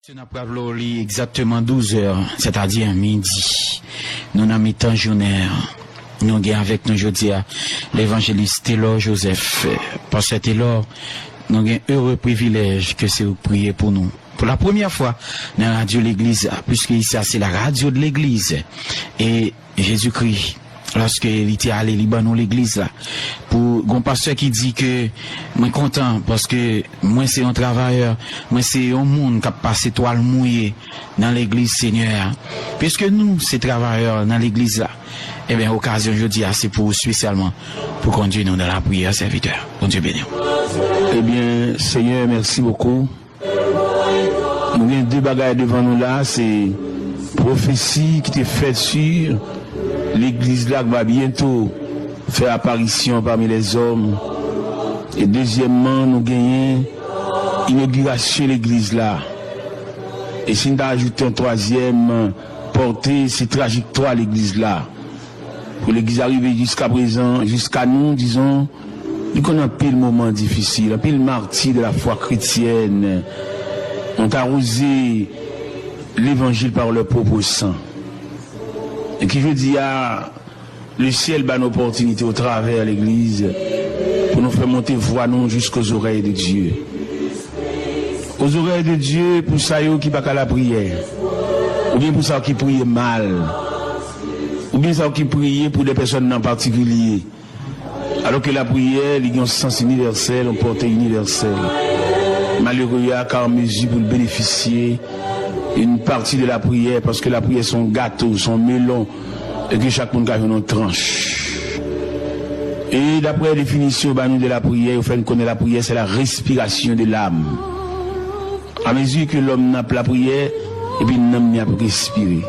Nous avons exactement 12 heures, c'est-à-dire midi. Nous avons mis temps journée. Nous avons avec nous aujourd'hui l'évangéliste Taylor Joseph. Parce que Taylor, nous avons un heureux privilège que c'est vous prier pour nous. Pour la première fois dans la radio de l'église, puisque ici c'est la radio de l'église. Et Jésus-Christ, lorsque il était allé Libanon l'église là, pour un pasteur qui dit que moi content parce que moi c'est un travailleur, moi c'est un monde qui a passé toile mouillée dans l'église Seigneur. Puisque nous c'est travailleurs dans l'église là, eh bien occasion aujourd'hui c'est pour spécialement pour conduire nous dans la prière serviteur. Bon Dieu béni. Eh bien Seigneur, merci beaucoup. Nous avons deux bagages devant nous là, c'est prophétie qui était faite sur l'église là qui va bientôt faire apparition parmi les hommes. Et deuxièmement, nous gagnons inauguration de l'église là. Et si nous ajoutons un troisième, porter cette trajectoire à l'église là. Pour l'église arriver jusqu'à présent, jusqu'à nous, disons, nous connaissons pile moment difficile, pile martyr de la foi chrétienne. On a arrosé l'évangile par leur propre sang. Et qui veut dire, le ciel bat une opportunité au travers de l'église pour nous faire monter voix nous jusqu'aux oreilles de Dieu. Aux oreilles de Dieu, pour ça qui pas qu'à la prière. Ou bien pour ça qui prie mal. Ou bien ça qui prie pour des personnes en particulier. Alors que la prière, il y a un sens universel, une portée universelle. Malheureux, il y a qu'à mesure pour bénéficier une partie de la prière, parce que la prière son gâteau, son melon, et que chaque monde a une tranche. Et d'après la définition de la prière, vous faites connaître la prière, c'est la respiration de l'âme. À mesure que l'homme n'a pas la prière, et puis l'homme n'a pas respirer.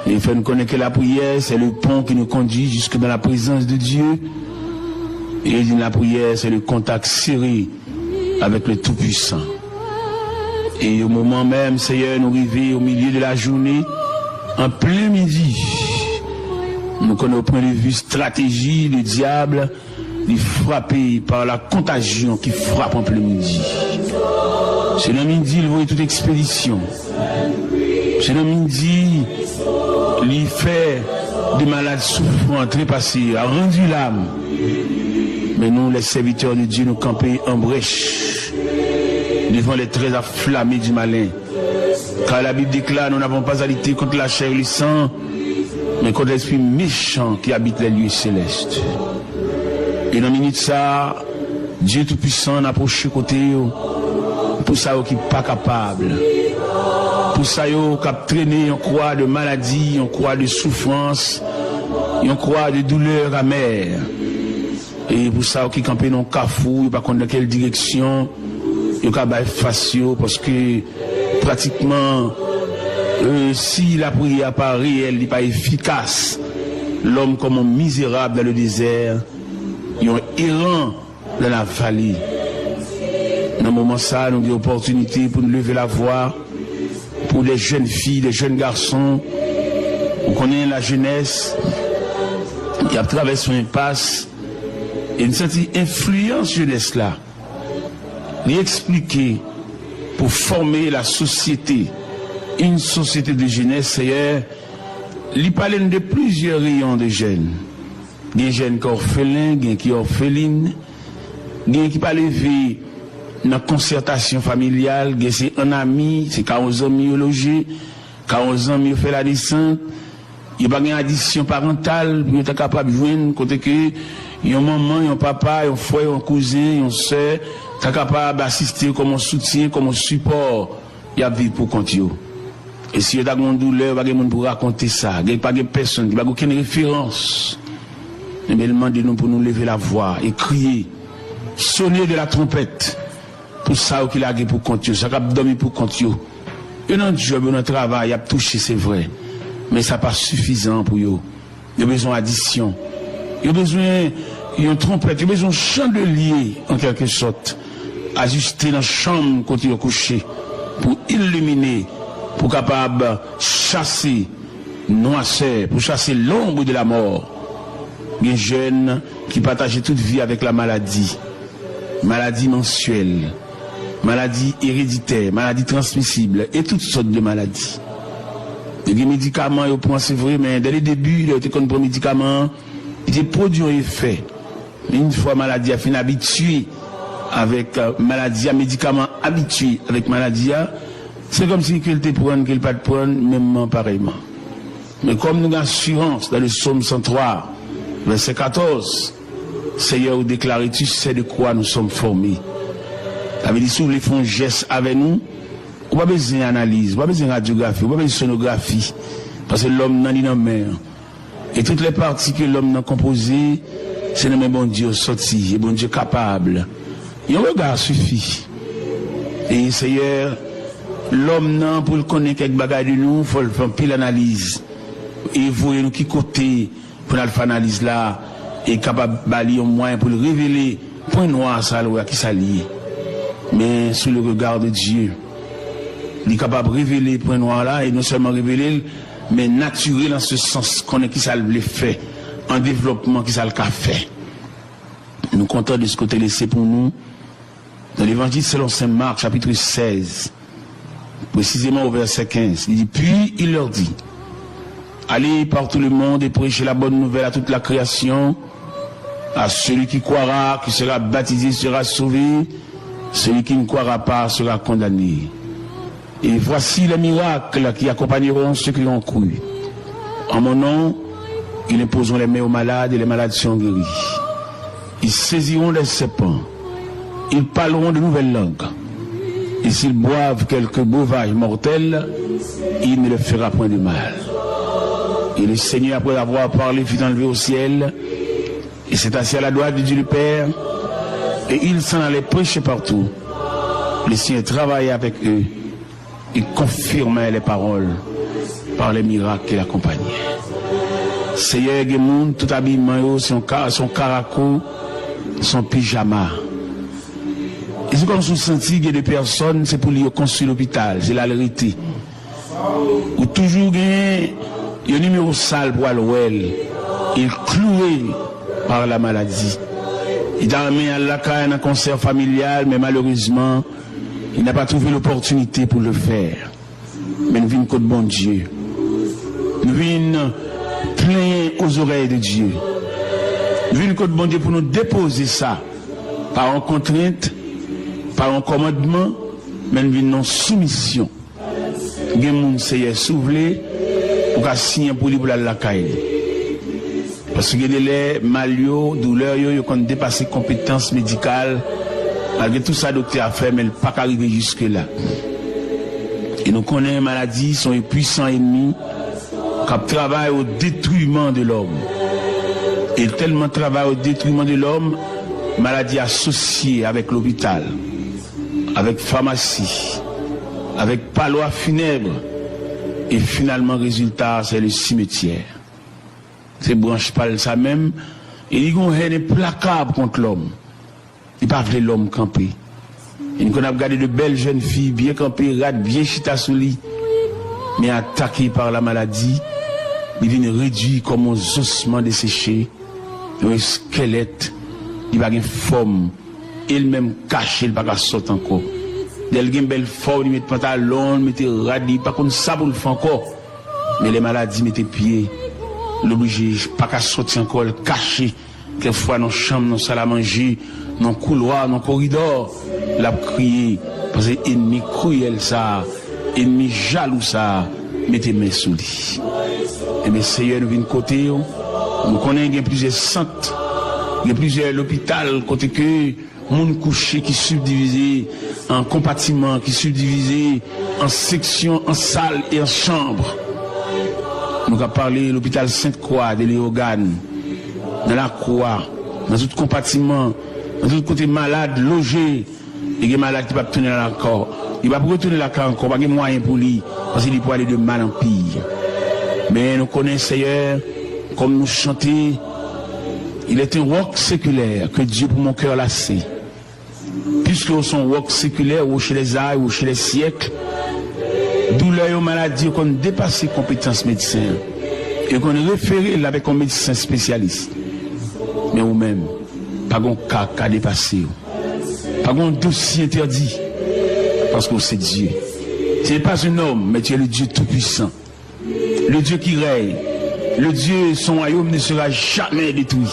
Et vous faites connaître que la prière, c'est le pont qui nous conduit jusque dans la présence de Dieu. Et la prière, c'est le contact serré avec le Tout-Puissant. Et au moment même, Seigneur, nous arrivons au milieu de la journée, en plein midi. Nous connaissons au point de vue stratégie, le diable est frappé par la contagion qui frappe en plein midi. C'est le midi, il voit toute expédition. C'est le midi, il fait des malades souffrants, trépassés, a rendu l'âme. Mais nous, les serviteurs de Dieu, nous campons en brèche devant les traits afflammés du malin. Car la Bible déclare, nous n'avons pas à lutter contre la chair et le sang, mais contre l'esprit méchant qui habite les lieux célestes. Et dans une minute ça, Dieu Tout-Puissant n'a approché côté pour ça qui n'est pas capable. Pour ça qui a traîné en croix de maladie, en croix de souffrance, en croix de douleur amère. Et pour ça qui campé dans le cafou, pas dans quelle direction, il y a des faciaux parce que pratiquement si la prière n'est pas réelle, n'est pas efficace, l'homme comme un misérable dans le désert, il est errant dans la vallée. Dans ce moment ça, nous avons l'opportunité pour nous lever la voix pour les jeunes filles, les jeunes garçons. On connaît la jeunesse, qui a traversé une impasse. Et une certaine influence jeunesse là, lui expliquer pour former la société, une société de jeunesse, c'est lui parler de plusieurs rayons de jeunes. Des jeunes qui sont orphelins, des qui sont orphelines, des qui pas lever dans la concertation familiale, des c'est un ami, c'est 40 ans mieux logé, 40 ans mieux fait la descente, il n'y a pas une addition parentale, pour être capable de joindre côté que il y a un maman, un papa, un frère, un cousin, une soeur, qui est capable d'assister comme un soutien, comme un support, il y a vie pour compte. Et si il y a une douleur, il n'y a pas de pour raconter ça, il n'y a pas de personne, il n'y a aucune référence. Mais demandez-nous pour nous lever la voix et crier, sonner de la trompette, pour ça qu'il a pour compte, ça a dormi pour compte. Il y a un job, un travail, il y a touché, c'est vrai, mais ça n'est pas suffisant pour eux. Il y a besoin d'addition. Il y a besoin d'une trompette, il y a besoin d'un chandelier, en quelque sorte, ajusté dans la chambre quand il est couché, pour illuminer, pour capable chasser noirceur, pour chasser l'ombre de la mort. Les jeunes qui partagent toute vie avec la maladie mensuelle. maladies héréditaires, maladies transmissibles et toutes sortes de maladies. Il y a des médicaments, c'est vrai, mais dès le début, il y a été contre les médicaments, il y a produit un effet. Mais une fois maladie a fini habituée avec maladie, médicaments habitués avec maladie, c'est comme si qu'elle te prenne, qu'elle pas te prenne, même pareillement. Mais comme nous avons assurance dans le psaume 103, verset 14, Seigneur, vous déclarez, tu sais de quoi nous sommes formés. Ça veut dire, si vous voulez faire un geste avec nous, vous n'avez pas besoin d'analyse, vous n'avez pas besoin de radiographie, vous n'avez pas besoin de sonographie. Parce que l'homme n'a ni dans mer. Et toutes les parties que l'homme a composées, c'est le même bon Dieu sorti, et bon Dieu capable. Et un regard suffit. Et Seigneur, l'homme n'a pour le connaître quelque bagage de nous, il faut faire une pile analyse. Et vous, nous qui côté pour faire l'analyse là, et capable de balayer un moyen pour le révéler, point noir, ça, qui s'allie. Mais sous le regard de Dieu, il est capable de révéler point noir là, et non seulement révéler, mais naturel dans ce sens qu'on est qui ça le fait, en développement qui ça le fait. Nous comptons de ce côté laissé pour nous, dans l'évangile selon Saint Marc, chapitre 16, précisément au verset 15, il dit, puis il leur dit, allez par tout le monde et prêchez la bonne nouvelle à toute la création, à celui qui croira, qui sera baptisé, sera sauvé, celui qui ne croira pas sera condamné. Et voici les miracles qui accompagneront ceux qui ont cru. En mon nom, ils imposeront les mains aux malades et les malades seront guéris. Ils saisiront les serpents. Ils parleront de nouvelles langues. Et s'ils boivent quelques breuvages mortels, il ne leur fera point de mal. Et le Seigneur, après avoir parlé, fut enlevé au ciel, et s'est assis à la droite de Dieu le Père, et il s'en allait prêcher partout. Le Seigneur travaillait avec eux, et confirmait les paroles par les miracles qui l'accompagnaient. Seigneur, Gemoun, tout habillement, son caraco, son pyjama. Et c'est comme si on sentit qu'il y a des personnes, c'est pour lui construire l'hôpital, c'est la vérité. Ou toujours gagner le numéro sale pour l'ouel, il cloué par la maladie. Il a amené à la caille un concert familial, mais malheureusement, il n'a pas trouvé l'opportunité pour le faire. Mais nous venons contre bon Dieu. Nous venons plein aux oreilles de Dieu. Nous venons contre bon Dieu pour nous déposer ça par une contrainte, par un commandement, mais nous venons en soumission. Nous avons soufflé pour qu'à signer pour lui pour la caille. Parce que les malio, douleurs, ils ont dépassé compétences médicales. Malgré tout ça, le docteur a fait, mais il n'a pas arrivé jusque-là. Et nous connaissons les maladies, sont les puissants ennemis qui travaillent au détruisement de l'homme. Et tellement travaillent au détruisement de l'homme, maladies associées avec l'hôpital, avec pharmacie, avec palois funèbres. Et finalement, résultat, c'est le cimetière. Ces branches parlent ça même. Et ils ont une haine implacable contre l'homme. Ils ne peuvent pas l'homme camper. Et nous avons regardé de belles jeunes filles, bien campées, rades, bien chita sous lit, mais attaquées par la maladie. Ils viennent réduits comme aux ossements desséchés, un squelette, il va avoir une forme, il-même caché, il ne va pas sortir encore. Il a une belle forme, il met pantalon, il met radis, pas comme ça pour le faire encore. Mais les maladies mettent pieds, l'obligé, pas qu'à sortir encore, caché, quelquefois dans la chambre, dans la salle à manger, dans le couloir, dans le corridor, l'a crié, parce que l'ennemi cruel ça, ennemi jaloux ça, mettez mes sous lui. Et mes Seigneur, nous venons de côté, nous connaissons plusieurs centres, il y a plusieurs hôpitaux, côté que, monde couché qui subdivisé en compartiments, qui subdivisé en sections, en salles et en chambres. Nous avons parlé de l'hôpital Sainte-Croix de Léogane, dans la Croix, dans tout compartiment, dans tout côté malade, logé, et des malades qui ne peuvent pas retourner dans le corps. Il ne va pas retourner dans le corps encore, il n'y a pas de moyen pour lui, parce qu'il peut aller de mal en pire. Mais nous connaissons, Seigneur, comme nous chantons, il est un roc séculaire que Dieu pour mon cœur l'a sait. Puisque son roc séculaire, ou chez les âges, ou chez les siècles, douleur et maladie, qu'on dépasse les compétences médecines, et qu'on référé avec un médecin spécialiste. Mais ou même, pas un cas dépassé, pas un dossier interdit, parce que c'est Dieu. Tu n'es pas un homme, mais tu es le Dieu Tout-Puissant. Le Dieu qui règne. Le Dieu, son royaume ne sera jamais détruit.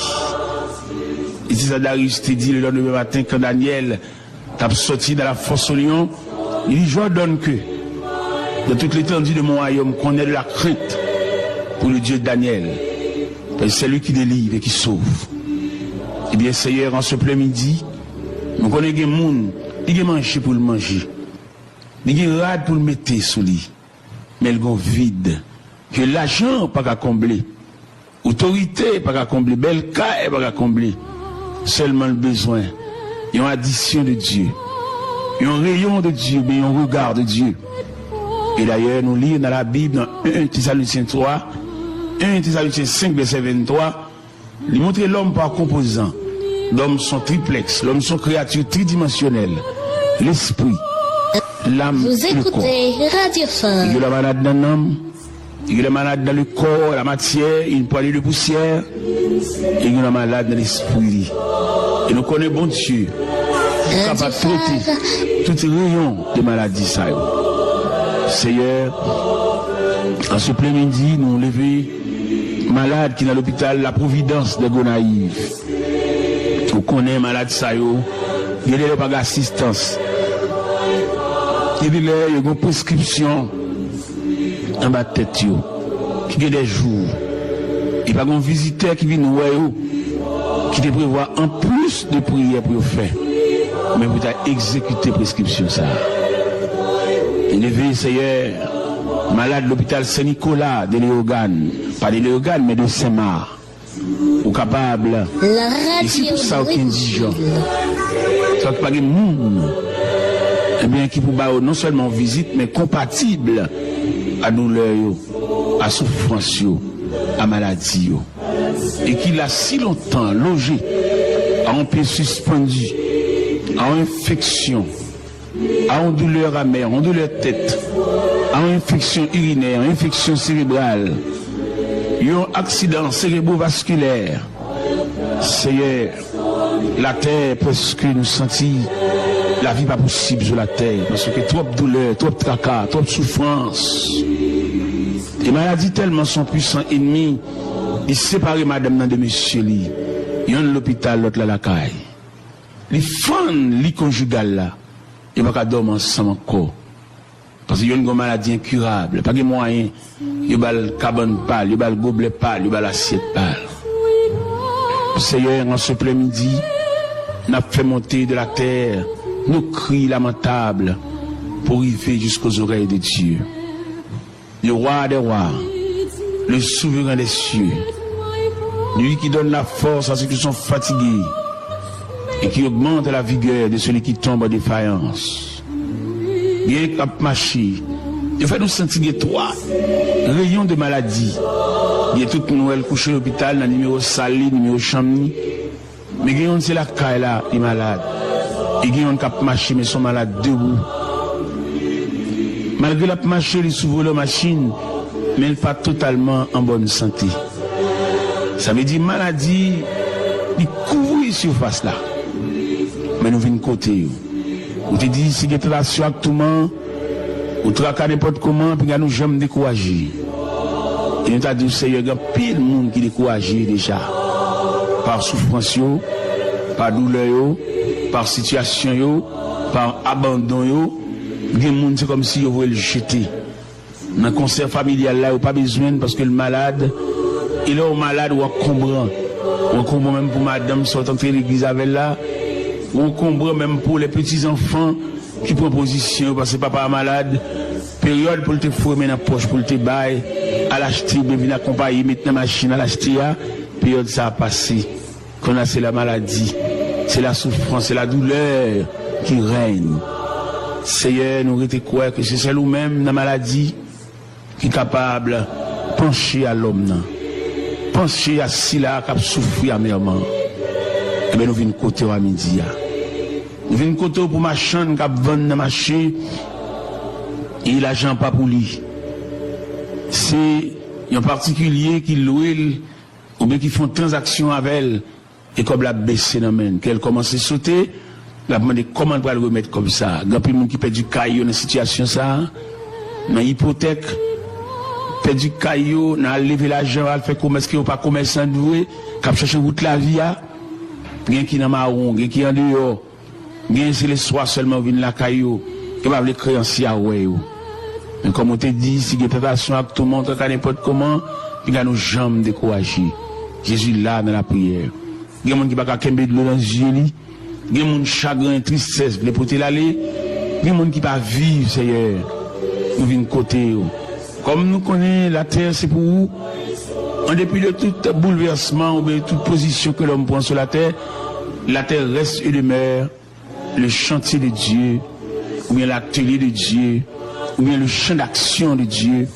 Et c'est ça Darius te dit le lendemain matin quand Daniel t'a sorti de la fosse au lion. Il dit, j'ordonne que de toute l'étendue de mon royaume qu'on ait de la crainte pour le Dieu de Daniel. Parce que c'est lui qui délivre et qui sauve. Eh bien, Seigneur, en ce plein midi, nous connaissons des gens qui mangent pour le manger. Il y a rade pour le mettre sous lit. Mais il y a vide. Que l'argent n'est pas qu'à combler. L'autorité n'est pas qu'à combler. Bel cas n'est pas qu'à combler. Seulement le besoin. Il y a une addition de Dieu. Il y a un rayon de Dieu, mais il y a un regard de Dieu. Et d'ailleurs, nous lisons dans la Bible, dans 1 Thessaloniciens 3, 1 Thessaloniciens 5, verset 23, il montre l'homme par composant. L'homme sont triplex, l'homme sont créatures tridimensionnelles. L'esprit, l'âme, vous le corps. écoutez Radio Phare. Il y a la malade dans l'âme, il y a la malade dans le corps, la matière, une poignée de poussière, et il y a la malade dans l'esprit. Et nous connaissons bon Dieu, capable de traiter tout rayon de maladie. Seigneur, en ce plein midi, nous levons malade qui est dans l'hôpital La Providence de Gonaïve. Nous connaissons malade ça, il y a pas d'assistance. Il y a une prescription en bas de tête, qui a des jours. Il n'y a pas un visiteur qui vient nous voir, qui te prévoit en plus de prières pour faire. Mais vous avez exécuté la prescription ça. Élevé, Seigneur, malade de l'hôpital Saint-Nicolas de Léogane, pas de Léogane, mais de Saint-Marc, ou capable, La et c'est radio pour ça aucun dijon, Brésil. ça pas de monde, eh bien, qui pour non seulement visite, mais compatible à douleur, à souffrance, à maladie, et qu'il a si longtemps logé, à un pied suspendu, à infection, à une douleur amère, une douleur tête, à une infection urinaire, une infection cérébrale, un accident cérébrovasculaire. Seigneur, la terre presque nous sentit la vie pas possible sur la terre, parce que trop de douleur, trop de tracas, trop de souffrance. Les maladies tellement sont puissants ennemis, ils séparent madame de monsieur li. Il y a l'hôpital, l'autre la caille. Les femmes, les conjugales là, ils ne peuvent pas dormir ensemble encore. Parce qu'il y a une maladie incurable. Pas de moyens. Il y a le cabane pâle, il y a le gobelet pâle, il y a l'assiette pâle. Seigneur, en ce plein midi, nous avons fait monter de la terre nos cris lamentables pour arriver jusqu'aux oreilles de Dieu. Le roi des rois, le souverain des cieux, lui qui donne la force à ceux qui sont fatigués et qui augmente la vigueur de celui qui tombe en défaillance. Il y a un marché. Il fait nous sentir trois rayons de maladie. Il y a tout Noël couché à l'hôpital, dans le numéro Sali, numéro Chamni. Mais il y a c'est la caille là, il est malade. Et il y a un cap marché, mais ils sont malades debout. Malgré la marché, ils s'ouvrent la machine, mais ils ne sont pas totalement en bonne santé. Ça veut dire maladie, il couvre la surface là. Mais nous venons côté. On te dit, si tu es relation avec tout le monde, ou tu as n'importe comment, puis nous jamais découragés. Et nous t'a dit, Seigneur, il y a pile de monde qui est découragé déjà. Par souffrance, par douleur, par situation, par abandon. Il y a des gens, c'est comme si ils voulaient le jeter. Dans le concert familial là, il n'y a pas besoin parce que le malade, il est au malade ou encombrant. On comprend même pour madame qui sont entrées à l'église avec là. On comprend même pour les petits-enfants qui prennent position parce que papa est malade. Période pour te former dans la poche, pour te bailler, à l'acheter, bien venir accompagner, mettre dans la machine à l'acheter. Période ça a passé. Quand c'est la maladie, c'est la souffrance, c'est la douleur qui règne. Seigneur, nous avons croire que c'est celle ou même la maladie qui est capable de pencher à l'homme. Pencher à si là qui a souffert amèrement. Eh bien, nous venons côté à midi. Nous venons côté pour ma chaîne qui a vendu dans le marché. Et l'argent pas pour lui. C'est un particulier qui loue ou bien qui font transaction avec elle. Et comme la baisse dans main, qu'elle commence à sauter, La demande comment on va le remettre comme ça. Il y a plus de monde qui perd du caillou dans cette situation ça. Dans l'hypothèque, perd du caillou, dans lever l'argent, à faire commerce qui n'est pas commerçant doué, qui a cherché route la vie. Il y a qui dans marron, il y a qui en dehors. Il y a c'est les soirs seulement viennent la caillou, qui va les créanciers à ouais. Mais comme on te dit, si il y a tentation avec tout le monde, n'importe comment, il y a nos jambes découragées. Jésus là dans la prière. Il y a des gens qui ne peuvent pas de l'eau dans les yeux. Il y a des gens qui chagrin, tristesse, les poter l'aller. Il y a des gens qui ne peuvent pas vivre, Seigneur. Nous venons côté. Comme nous connaissons la terre, c'est pour vous. En dépit de tout bouleversement ou de toute position que l'homme prend sur la terre reste et demeure le chantier de Dieu, ou bien l'atelier de Dieu, ou bien le champ d'action de Dieu.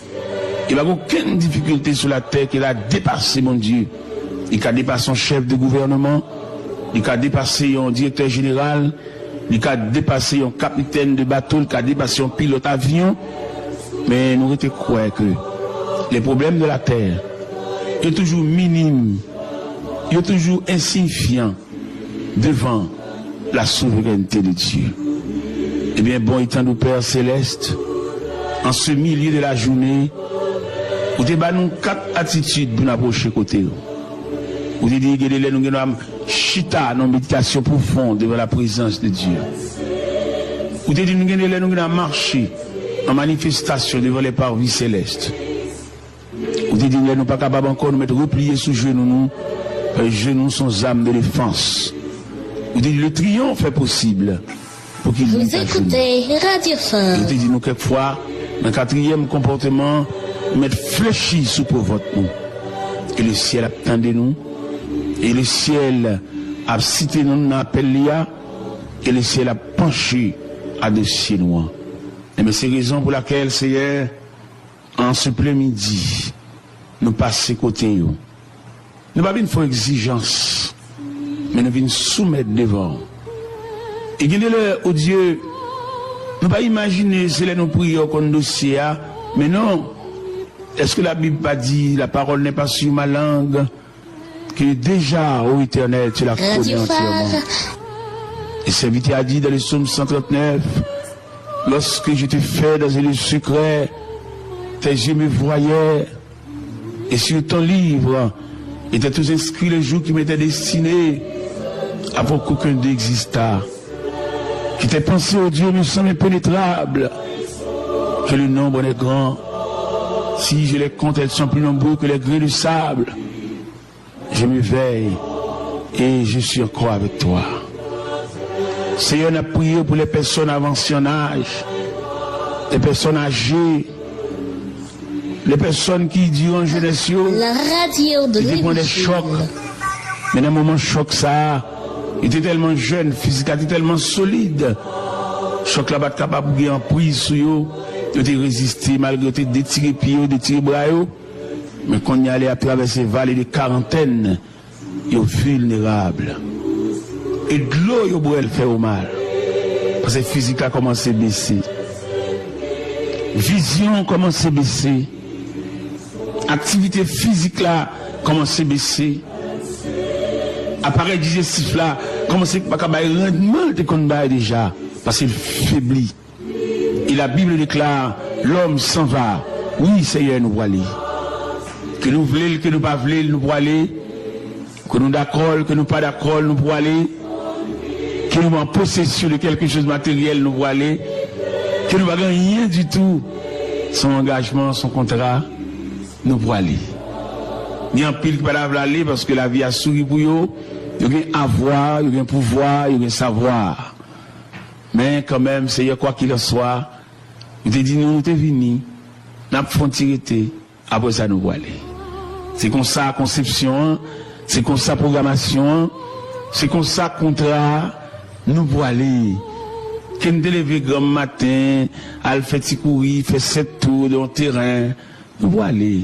Il n'y a aucune difficulté sur la terre qui a dépassé mon Dieu. Il a dépassé un chef de gouvernement, il a dépassé un directeur général, il a dépassé un capitaine de bateau, il a dépassé un pilote avion. Mais nous étions croire que les problèmes de la terre sont toujours minimes, ils sont toujours insignifiants devant la souveraineté de Dieu. Eh bien, bon étant nous Père Céleste, en ce milieu de la journée, vous avez nous 4 attitudes pour nous approcher côté. Vous avez dit que nous avons chita dans méditation profonde devant la présence de Dieu. Vous avez dit que nous avons marché en manifestation devant les parvis célestes. Vous avez dit que nous ne sommes pas capables encore de nous mettre repliés sous genoux, les genoux sont âmes de défense. Vous avez dit que le triomphe est possible pour qu'il Vous écoutez Radio Phare. Vous avez dit nous quelquefois, dans le 4e comportement, mettre fléchi sous pour votre nous. Et le ciel attendait nous. Et le ciel a cité nous dans l'appel là. Et le ciel a penché à dessus nous. Et mais c'est la raison pour laquelle, Seigneur, en ce plein midi, nous passons côté. Nous ne pas une fois exigence, mais nous venons soumettre devant. Et il y a au Dieu, nous ne pas imaginer, c'est là nous prions comme dossier, mais non. Est-ce que la Bible pas dit, la parole n'est pas sur ma langue, que déjà, ô Éternel, tu la connais entièrement. Et serviteur a dit dans le psaume 139, lorsque je te fais dans un lieu secret, tes yeux me voyaient, et sur ton livre, étaient tous inscrits les jours qui m'étaient destinés, avant qu'aucun d'eux existât. Que tes pensées, ô Dieu, me semblent impénétrables, que le nombre est grand. Si je les compte, elles sont plus nombreuses que les grains de sable. Je me veille et je suis encore avec toi. Seigneur, on a prié pour les personnes avancées en âge, les personnes âgées, les personnes qui durant jeunesse, la radio de qui prennent des chocs. Mais dans un moment choc, ça, il était tellement jeune, physiquement tellement solide. Choc là-bas, capable de gagner en prise sur eux. Ils ont résisté malgré tout, des tirés pieds, des tirés bras. Mais quand on y allait à travers ces vallées de quarantaine, ils sont vulnérables. Et de l'eau, ils ont fait au mal. Parce que physique a commencé à baisser. Vision commence à baisser. Activité physique là commence à baisser. Appareil digestif là commence à baisser rendement de qu'on baille déjà. Parce qu'il faiblit. Et la Bible déclare, l'homme s'en va. Oui, Seigneur, nous voulons aller. Que nous voulons, que nous ne pas voulons, nous voulons aller. Que nous d'accord, que nous pas d'accord, nous voulons aller. Que nous en possession de quelque chose de matériel, nous voulons aller. Que nous n'avons rien du tout. Son engagement, son contrat, nous voulons aller. Il y a un pile qui ne peut pas aller parce que la vie a souri pour eux. Il y a un avoir, il y a un pouvoir, il y a un savoir. Mais quand même, Seigneur, quoi qu'il en soit, nous te dit, nous te venus, nous avons fait après ça, nous voulons aller. C'est comme ça, conception, c'est comme ça, programmation, c'est comme ça, contrat, nous voulons aller. Quand nous te lever grand matin, à faire petit courir, faire 7 tours dans le terrain, nous voulons aller.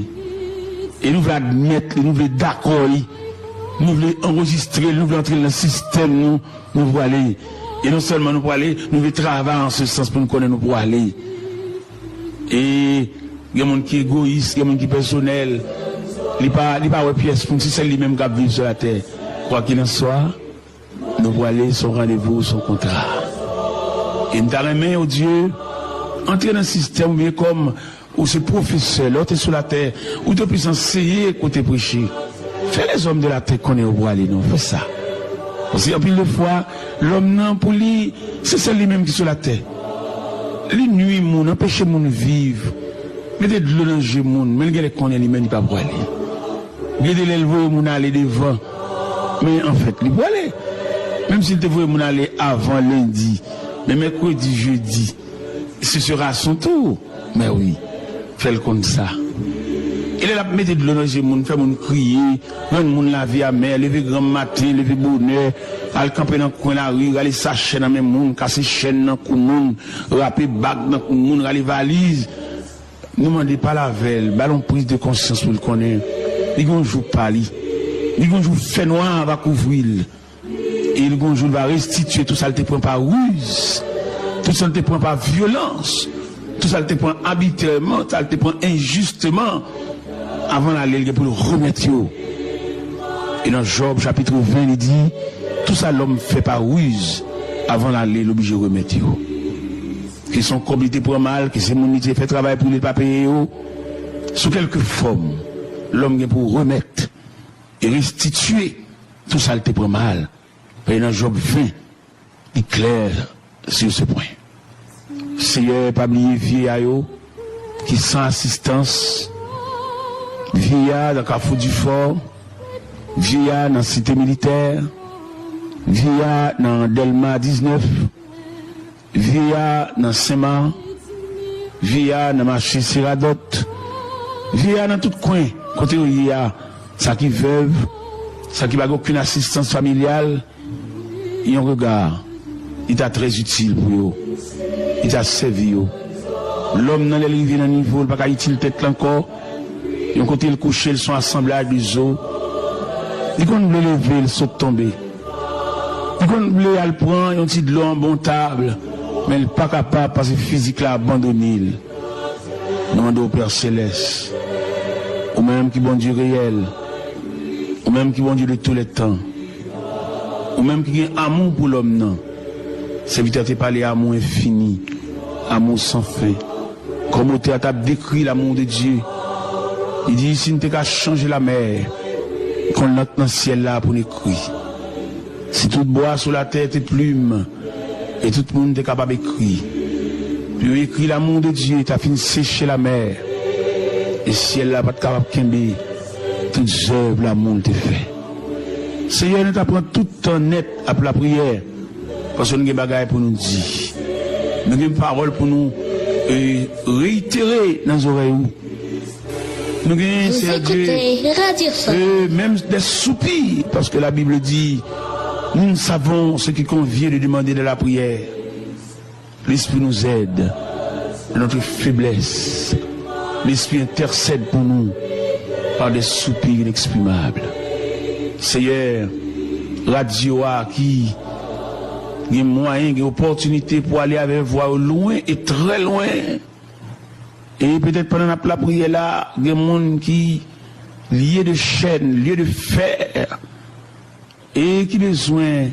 Et nous voulons admettre, nous voulons d'accord, nous voulons enregistrer, nous voulons entrer dans le système, nous voulons aller. Et non seulement nous pour aller, nous voulons travailler en ce sens pour nous connaître, nous pour aller. Et il y a des gens qui sont égoïstes, il y a des gens qui sont personnels. Il n'y a pas de pièce pour si c'est lui-même qui vit sur la terre. Quoi qu'il en soit, nous pour aller son rendez-vous, son contrat. Et nous t'arrêtons, oh Dieu, entrer dans le système, bien comme, où ce professeur, l'autre est sur la terre, où tu peux enseigner, côté prêcher. Fais les hommes de la terre qu'on est au bois, non, fais ça. Parce qu'il y a plus de fois, l'homme, non, pour lui, c'est celle lui-même qui est sur la terre. Les nuits, moun, empêcher moun vivre. Mettez de l'eau dans le moun, mais les qu'on est lui-même, il pas pour aller. Mettez l'élevé, moun aller devant. Mais en fait, il peut aller. Même s'il te voulait moun aller avant lundi, mais mercredi, jeudi, ce sera son tour. Mais oui, fais-le comme ça. Il est là, mettez de l'eau dans le moun, fait moun crier, rendre moun la vie à mer, lever grand matin, lever bonheur, aller camper dans le coin de la rue, aller s'acheter dans le moun, casser chaîne dans le moun, rapper bague dans le moun, aller valise. Ne demandez pas la veille, ballon prise de conscience pour le connaître. Il y a un jour pas lui. Il y a un jour fait noir va couvrir. Et il y a un jour va restituer tout ça, il te prend par ruse. Tout ça, il te prend par violence. Tout ça, il te prend arbitrairement, ça, il te prend injustement. Avant d'aller, pour le remettre. Et dans Job, chapitre 20, il dit, tout ça, l'homme fait par ruse. Avant d'aller, l'obligé de remettre. Qui sont compliqués pour mal, qui c'est mon fait travail pour les papiers. Sous quelque forme, l'homme vient pour remettre et restituer tout ça, il te prend mal. Et dans Job 20, il est clair sur ce point. Seigneur, pas oublier vieillard qui sans assistance, vieillard dans Carrefour du Fort, vieillard dans la cité militaire, vieillard dans Delma 19, vieillard dans Saint-Marc, vieillard dans marché Siradot, vieillard dans tout coin, côté où il y a ça qui veuve, ça qui n'a aucune assistance familiale, il y a un regard, il est très utile pour eux, il a servi eux. L'homme dans les rivières dans le niveau, il n'a pas utile tête encore, il y a un côté le coucher, ils sont assemblage des os, il compte le lever, il saute tomber. Il compte le aller prendre, il y a un petit de l'eau en bon table, mais il n'est pas capable parce que physique l'a abandonné. Demande au Père Céleste, au même qui bon Dieu réel, au même qui bon Dieu de tous les temps, au même qui a amour pour l'homme, non. C'est vite à te parler amour infini, amour sans fin. Comme tu as décrit l'amour de Dieu, il dit, si nous t'as changer la mer, qu'on note dans le ciel là pour nous écrire. Si tout bois sur la tête et plume, et tout le monde est capable d'écrire. Puis écrit l'amour de Dieu, tu as fini de sécher la mer. Et si elle n'a pas de capable de kembe, toutes œuvres l'amour te fait. Seigneur, nous t'apprend tout le temps net après la prière. Parce que nous avons des bagailles pour nous dire. Nous avons des paroles pour nous réitérer dans nos oreilles. Nous avons, Vous écoutez Radio Fun. même des soupirs, parce que la Bible dit, nous savons ce qui convient de demander de la prière. L'Esprit nous aide dans notre faiblesse. L'Esprit intercède pour nous par des soupirs inexprimables. Seigneur, Radio A qui a des moyens, des opportunités pour aller avec voix loin et très loin. Et peut-être pendant la prière là, il y a des gens qui liés de chaînes, liés de fer, et qui ont besoin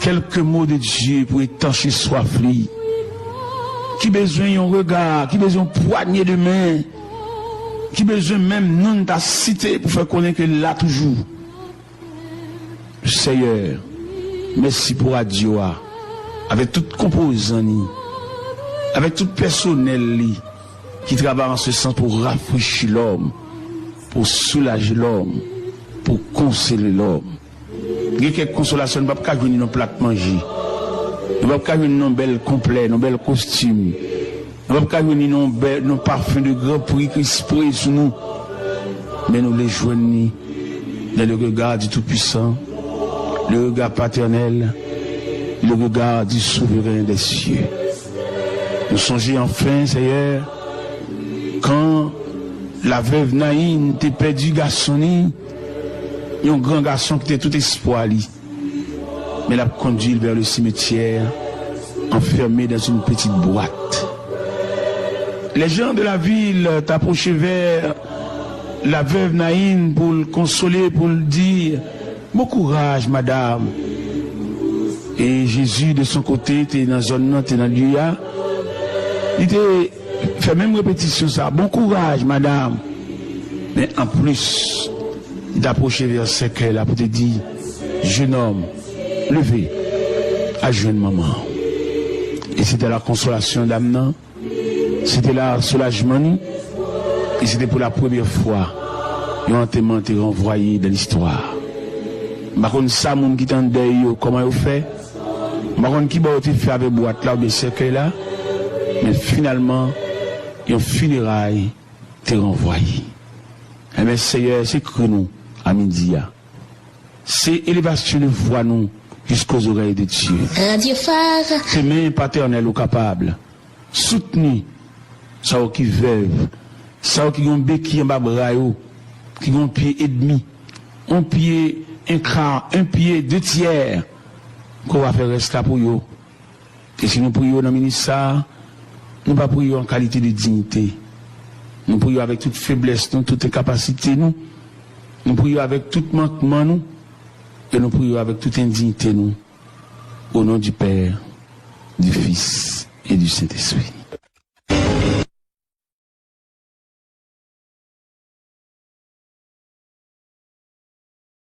quelques mots de Dieu pour étancher soif, qui ont besoin d'un regard, qui ont besoin d'une poignée de main, qui ont besoin même non de ta cité pour faire connaître que là toujours. Seigneur, merci pour Radio A, avec tout composant, avec tout personnel qui travaille en ce sens pour rafraîchir l'homme, pour soulager l'homme, pour consoler l'homme. Il y a quelques consolations, nous ne pouvons pas jouer nos plats manger. Nous ne pouvons pas jouer nos belles complets, nos belles costumes. Nous ne pouvons pas jouer nos parfums de grand prix qui sprayent sur nous. Mais nous les joignons dans le regard du Tout-Puissant, le regard paternel, le regard du souverain des cieux. Nous songeons enfin, Seigneur, quand la veuve Naïn t'a perdu garçon, un grand garçon qui était tout espoir, mais l'a conduit vers le cimetière, enfermé dans une petite boîte. Les gens de la ville t'approchaient vers la veuve Naïn pour le consoler, pour le dire, bon courage, madame. Et Jésus, de son côté, était dans la zone, était dans le lieu. Il était fait même répétition ça. Bon courage, madame. Mais en plus, il t'approchait vers ce qu'elle a pour te dire, jeune homme, levez, à jeune maman. Et c'était la consolation d'Amnan, c'était le soulagement, et c'était pour la première fois, ils ont été renvoyés dans l'histoire. Par contre, ça, mon qui t'en deuil, comment ils ont fait? Par contre, qui va fait avec boîte là, ou bien cercueil là? Mais finalement, ils ont funérailles, t'es renvoyé. Eh bien, Seigneur, c'est que nous, à midi, c'est élévation de voix nous jusqu'aux oreilles de Dieu. Radio Phare. C'est mains paternelles ou capables. Soutenir, ça qui veuve, ça qui ont béquille en bas bras, qui ont pied et demi, un pied, un quart, un pied, 2/3, qu'on va faire rester là pour eux. Et si nous prions dans le ministère, nous ne prions pas en qualité de dignité. Nous prions avec toute faiblesse, nous, toute capacité, nous. Nous prions avec tout manquement, nous. Et nous prions avec toute indignité, nous. Au nom du Père, du Fils et du Saint-Esprit.